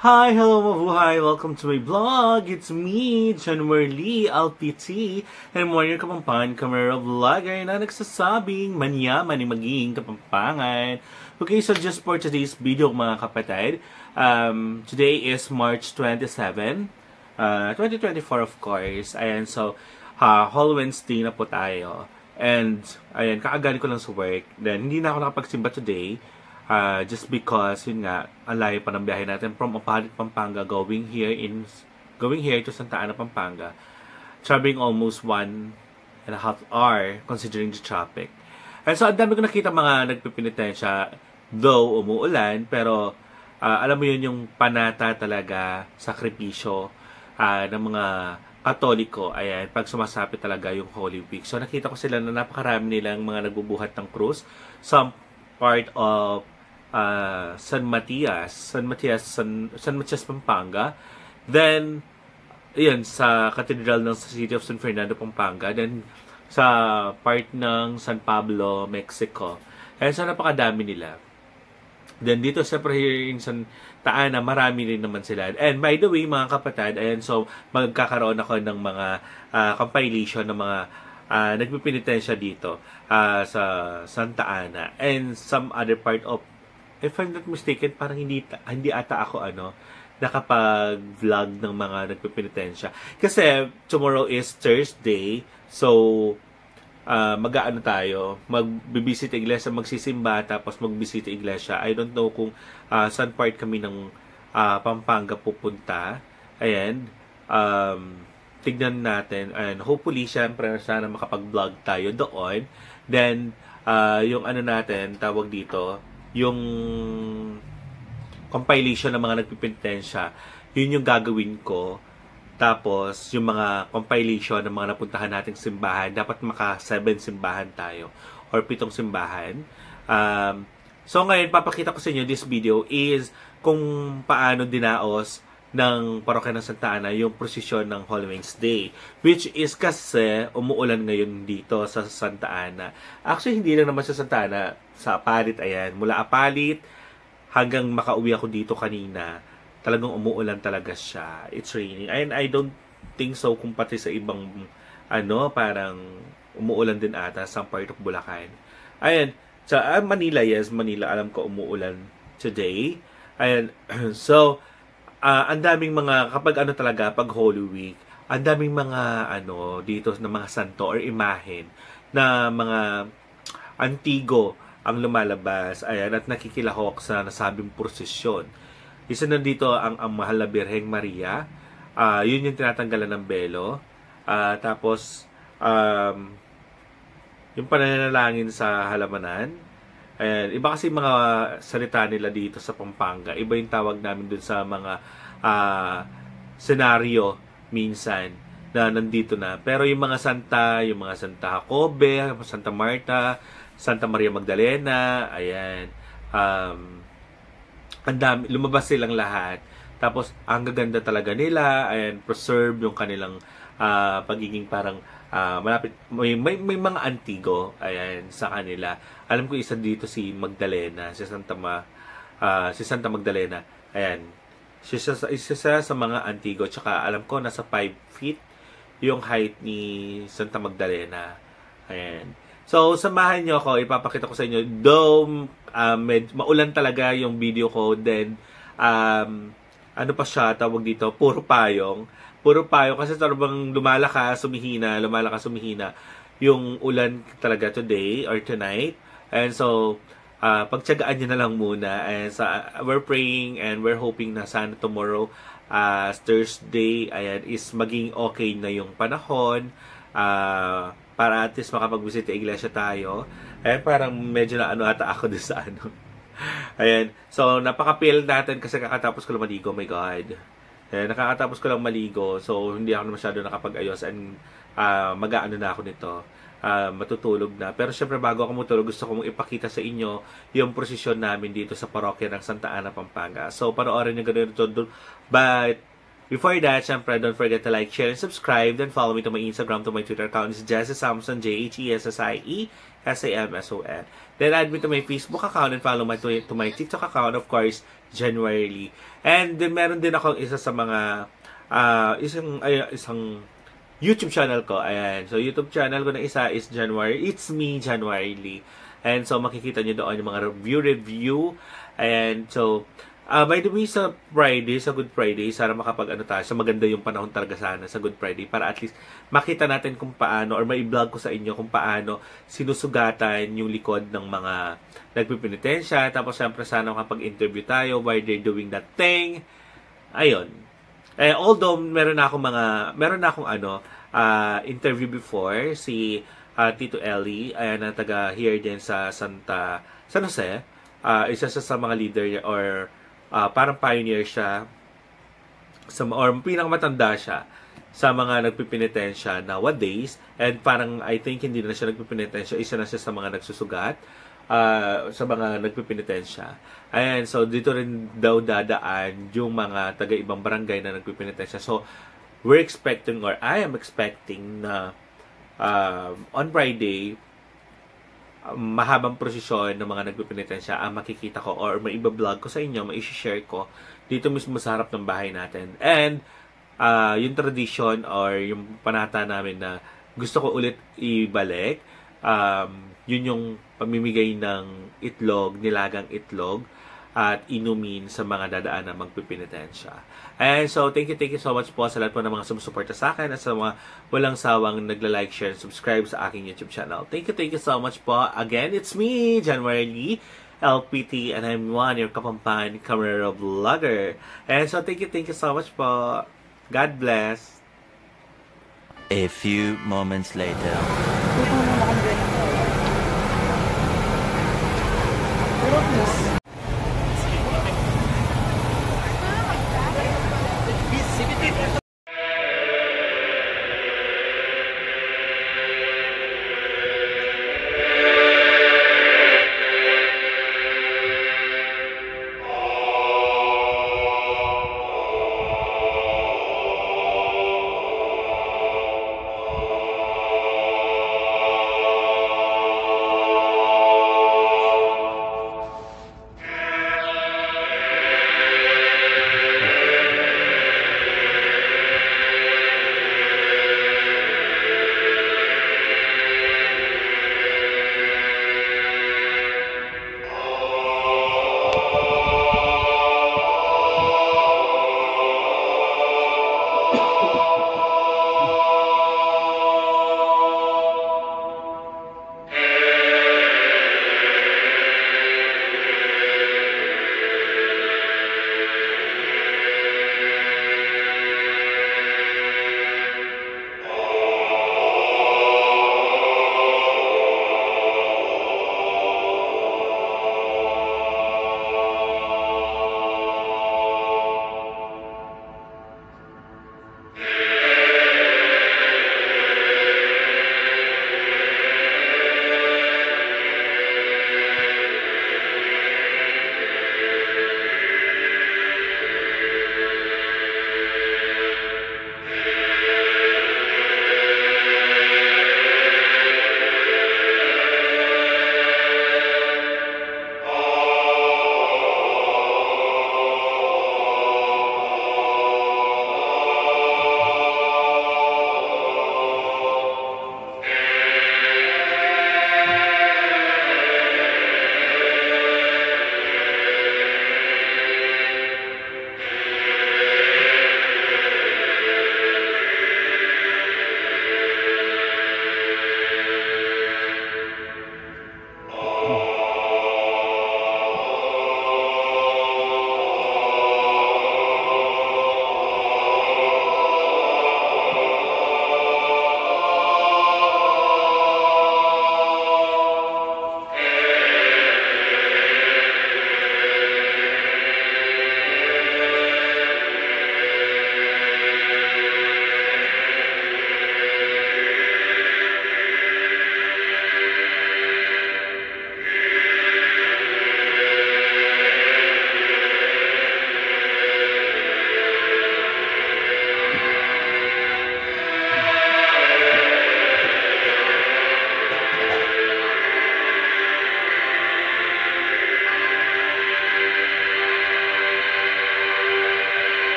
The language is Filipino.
Hi, hello mabuhay! Welcome to my vlog! It's me, January LPT, and more your Kapampangan camera vlogger na nagsasabing manyaman ni maging Kapampangan. Okay, so just for today's video mga kapatid, today is March 27, 2024 of course. Ayan, so Whole Wednesday na po tayo. And ayan, kaagaling ko lang sa work. Then hindi na ako nakapagsimba today. Just because yun nga ang layo pa ng biyahe natin from Apalit, Pampanga going here to Santa Ana, Pampanga, traveling almost 1.5 hour considering the traffic. And so ang dami ko nakita mga nagpipinitensya, though umuulan, pero alam mo yun yung panata talaga, sakripisyo ng mga Katoliko, ayan, pag sumasapit talaga yung Holy Week. So nakita ko sila na napakarami nilang mga nagbubuhat ng krus, some part of San Matias, Pampanga. Then, yun, sa Cathedral ng City of San Fernando, Pampanga. Then, sa part ng San Pablo, Mexico. And so, napakadami nila. Then, dito sa here in Santa Ana, marami rin naman sila. And by the way, mga kapatid, ayan, so, magkakaroon ako ng mga compilation ng mga nagpipinitensya dito sa Santa Ana. And some other part of, if I'm not mistaken, parang hindi ata ako nakapag-vlog ng mga nagpipinitensya. Kasi tomorrow is Thursday, so mag-aano tayo, mag-visit iglesia, magsisimba, tapos mag-visit iglesia. I don't know kung saan part kami ng Pampanga pupunta. Ayan, tignan natin, and hopefully, syempre, sana makapag-vlog tayo doon. Then, yung ano natin, tawag dito, yung compilation ng mga nagpipintensya, yun yung gagawin ko. Tapos, yung mga compilation ng mga napuntahan nating simbahan, dapat maka 7 simbahan tayo, or 7 simbahan. So, ngayon, papakita ko sa inyo, this video is kung paano dinaos ng parokya ng Santa Ana yung prosesyon ng Holy Wednesday, which is kasi umuulan ngayon dito sa Santa Ana. Actually, hindi lang naman sa Santa Ana, sa Apalit, ayan. Mula Apalit hanggang makauwi ako dito kanina, talagang umuulan talaga siya. It's raining. And I don't think so kung pati sa ibang parang umuulan din ata sa part of Bulacan. Ayan. Sa Manila, yes, Manila, alam ko umuulan today. Ayan. So, ang daming mga, kapag pag Holy Week, ang daming mga, dito na mga santo or imahen na mga antigo ang lumalabas, ayan, at nakikilahok sa nasabing prosesyon. Isa na dito ang mahal na Birheng Maria, yun yung tinatanggalan ng belo, tapos, yung pananalangin sa halamanan. Ayan, iba kasi mga salita nila dito sa Pampanga. Iba yung tawag namin dun sa mga senaryo minsan na nandito na. Pero yung mga Santa Jacobe, Santa Marta, Santa Maria Magdalena, ayan. Ang dami, lumabas silang lahat. Tapos, ang gaganda talaga nila. Ayan, preserve yung kanilang pagiging parang malapit, may mga antigo, ayan, sa kanila. Alam ko isa dito si Magdalena, si Santa Magdalena. Ayan. Isa sa mga antigo, tsaka alam ko nasa 5 feet yung height ni Santa Magdalena. Ayan. So, samahan nyo ako, ipapakita ko sa inyo. Though, maulan talaga yung video ko, then, ano pa siya, tawag dito, puro payong kasi talagang lumalakas, sumihina yung ulan talaga today or tonight. And so, pagtiyagaan nyo na lang muna. And so, we're praying and we're hoping na sana tomorrow, Thursday, ayan, is maging okay na yung panahon, para at least makapag-visit sa iglesia tayo. Ayan, parang medyo na ata ako din sa Ayan, so napaka-feel natin kasi kakatapos ko lang maligo, my God. Eh, nakakatapos ko lang maligo, so hindi ako masyado nakapag-ayos and mag-aano na ako nito, matutulog na. Pero syempre bago ako matulog, gusto kong ipakita sa inyo yung prosesyon namin dito sa parokya ng Santa Ana, Pampanga. So panoorin nyo ganun ito. But Before that, syempre, don't forget to like, share, and subscribe. Then follow me to my Instagram, to my Twitter account. It's Jesse Samson, JHESSIE, SAMSON. Then add me to my Facebook account and follow to my TikTok account, of course, Januarily. And then meron din akong isa sa mga, isang YouTube channel ko. Ayan. So, YouTube channel ko na isa is It's Me, Januarily. And so, makikita nyo doon yung mga review. And so, by the way, sa Good Friday, sana makapag-ano tayo, sa maganda yung panahon talaga sana sa Good Friday para at least makita natin kung paano or mai-vlog ko sa inyo kung paano sinusugatan yung likod ng mga nagpipinitensya. Tapos, syempre, sana makapag-interview tayo while they're doing that thing. Ayun. Although, meron na akong interview before, si Tito Ellie, ayan, na taga here din sa San Jose. Isa sa mga leader or parang pioneer siya or pinakamatanda siya sa mga nagpipinitensya nowadays, and parang I think hindi na siya nagpipinitensya, isa na siya sa mga nagsusugat sa mga nagpipinitensya. Ayan, so dito rin daw dadaan yung mga taga-ibang barangay na nagpipinitensya. So we're expecting, or I am expecting na on Friday, mahabang prosesyon ng mga nagpipinitensya ang makikita ko or may iba-vlog ko sa inyo, mai-share ko dito mismo sa harap ng bahay natin. And yung tradition or yung panata namin na gusto ko ulit ibalik, yun yung pamimigay ng itlog, nilagang itlog at inumin sa mga dadaan na magpipinitensya. And so, thank you so much po sa lahat po ng mga sumusuporta sa akin at sa mga walang sawang nagla-like, share, and subscribe sa aking YouTube channel. Thank you so much po. Again, it's me, Januarily, LPT, and I'm your kapampan camera vlogger. And so, thank you so much po. God bless. A few moments later. Pero please,